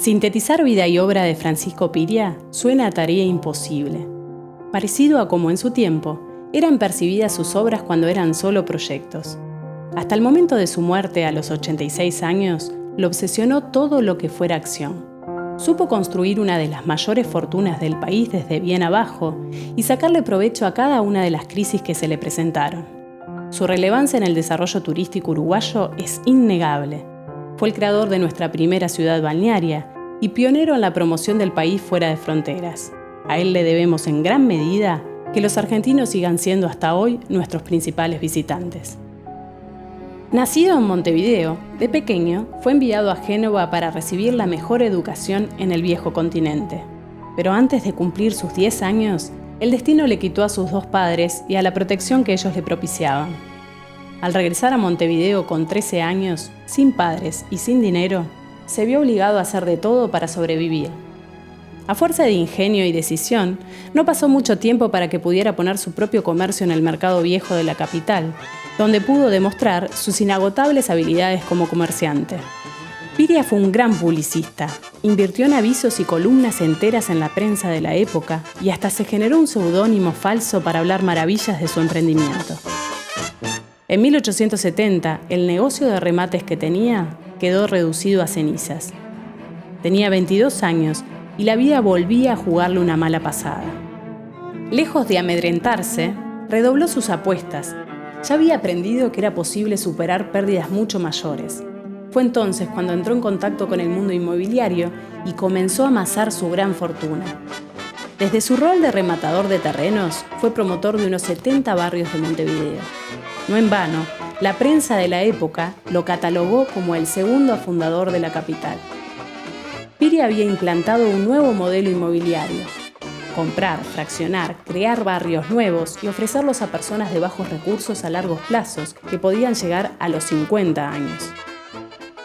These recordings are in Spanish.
Sintetizar vida y obra de Francisco Piria suena a tarea imposible. Parecido a como en su tiempo eran percibidas sus obras cuando eran solo proyectos. Hasta el momento de su muerte a los 86 años, lo obsesionó todo lo que fuera acción. Supo construir una de las mayores fortunas del país desde bien abajo y sacarle provecho a cada una de las crisis que se le presentaron. Su relevancia en el desarrollo turístico uruguayo es innegable. Fue el creador de nuestra primera ciudad balnearia y pionero en la promoción del país fuera de fronteras. A él le debemos en gran medida que los argentinos sigan siendo hasta hoy nuestros principales visitantes. Nacido en Montevideo, de pequeño fue enviado a Génova para recibir la mejor educación en el viejo continente. Pero antes de cumplir sus 10 años, el destino le quitó a sus dos padres y a la protección que ellos le propiciaban. Al regresar a Montevideo con 13 años, sin padres y sin dinero, se vio obligado a hacer de todo para sobrevivir. A fuerza de ingenio y decisión, no pasó mucho tiempo para que pudiera poner su propio comercio en el mercado viejo de la capital, donde pudo demostrar sus inagotables habilidades como comerciante. Piria fue un gran publicista, invirtió en avisos y columnas enteras en la prensa de la época y hasta se generó un seudónimo falso para hablar maravillas de su emprendimiento. En 1870, el negocio de remates que tenía quedó reducido a cenizas. Tenía 22 años y la vida volvía a jugarle una mala pasada. Lejos de amedrentarse, redobló sus apuestas. Ya había aprendido que era posible superar pérdidas mucho mayores. Fue entonces cuando entró en contacto con el mundo inmobiliario y comenzó a amasar su gran fortuna. Desde su rol de rematador de terrenos, fue promotor de unos 70 barrios de Montevideo. No en vano, la prensa de la época lo catalogó como el segundo fundador de la capital. Piria había implantado un nuevo modelo inmobiliario: comprar, fraccionar, crear barrios nuevos y ofrecerlos a personas de bajos recursos a largos plazos que podían llegar a los 50 años.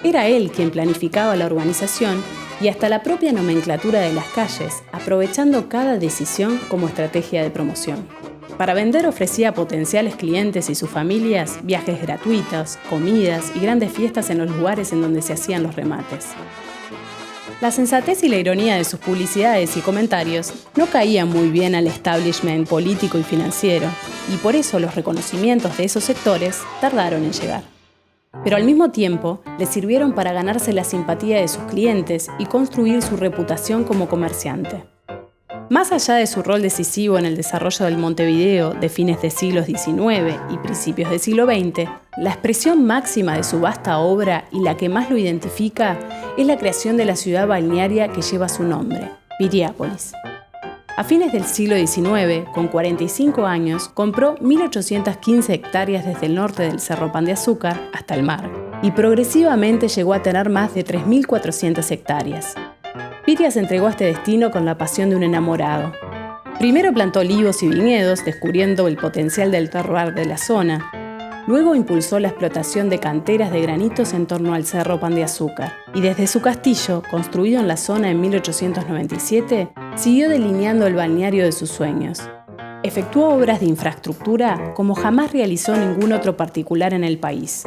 Era él quien planificaba la urbanización y hasta la propia nomenclatura de las calles, aprovechando cada decisión como estrategia de promoción. Para vender ofrecía a potenciales clientes y sus familias viajes gratuitos, comidas y grandes fiestas en los lugares en donde se hacían los remates. La sensatez y la ironía de sus publicidades y comentarios no caían muy bien al establishment político y financiero, y por eso los reconocimientos de esos sectores tardaron en llegar. Pero al mismo tiempo, le sirvieron para ganarse la simpatía de sus clientes y construir su reputación como comerciante. Más allá de su rol decisivo en el desarrollo del Montevideo de fines del siglo XIX y principios del siglo XX, la expresión máxima de su vasta obra y la que más lo identifica es la creación de la ciudad balnearia que lleva su nombre, Piriápolis. A fines del siglo XIX, con 45 años, compró 1.815 hectáreas desde el norte del Cerro Pan de Azúcar hasta el mar, y progresivamente llegó a tener más de 3.400 hectáreas. Piria se entregó a este destino con la pasión de un enamorado. Primero plantó olivos y viñedos, descubriendo el potencial del terroir de la zona. Luego impulsó la explotación de canteras de granitos en torno al Cerro Pan de Azúcar. Y desde su castillo, construido en la zona en 1897, siguió delineando el balneario de sus sueños. Efectuó obras de infraestructura como jamás realizó ningún otro particular en el país.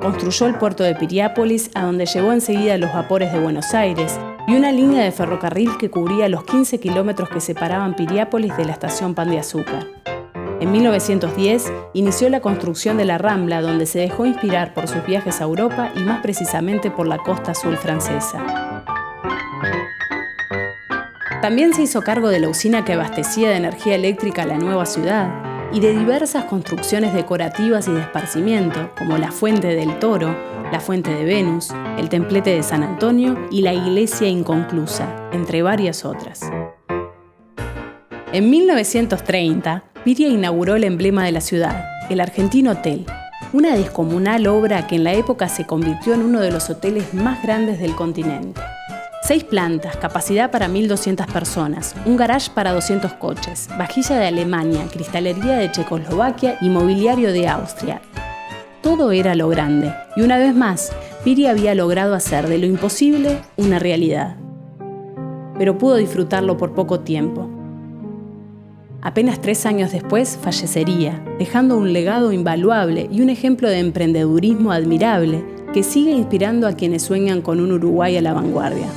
Construyó el puerto de Piriápolis, a donde llevó enseguida los vapores de Buenos Aires, y una línea de ferrocarril que cubría los 15 kilómetros que separaban Piriápolis de la estación Pan de Azúcar. En 1910 inició la construcción de la Rambla, donde se dejó inspirar por sus viajes a Europa y más precisamente por la costa azul francesa. También se hizo cargo de la usina que abastecía de energía eléctrica a la nueva ciudad y de diversas construcciones decorativas y de esparcimiento, como la Fuente del Toro, la Fuente de Venus, el Templete de San Antonio y la Iglesia Inconclusa, entre varias otras. En 1930, Piria inauguró el emblema de la ciudad, el Argentin Hotel, una descomunal obra que en la época se convirtió en uno de los hoteles más grandes del continente. 6 plantas, capacidad para 1.200 personas, un garage para 200 coches, vajilla de Alemania, cristalería de Checoslovaquia y mobiliario de Austria. Todo era lo grande, y una vez más, Piria había logrado hacer de lo imposible una realidad. Pero pudo disfrutarlo por poco tiempo. Apenas 3 años después fallecería, dejando un legado invaluable y un ejemplo de emprendedurismo admirable que sigue inspirando a quienes sueñan con un Uruguay a la vanguardia.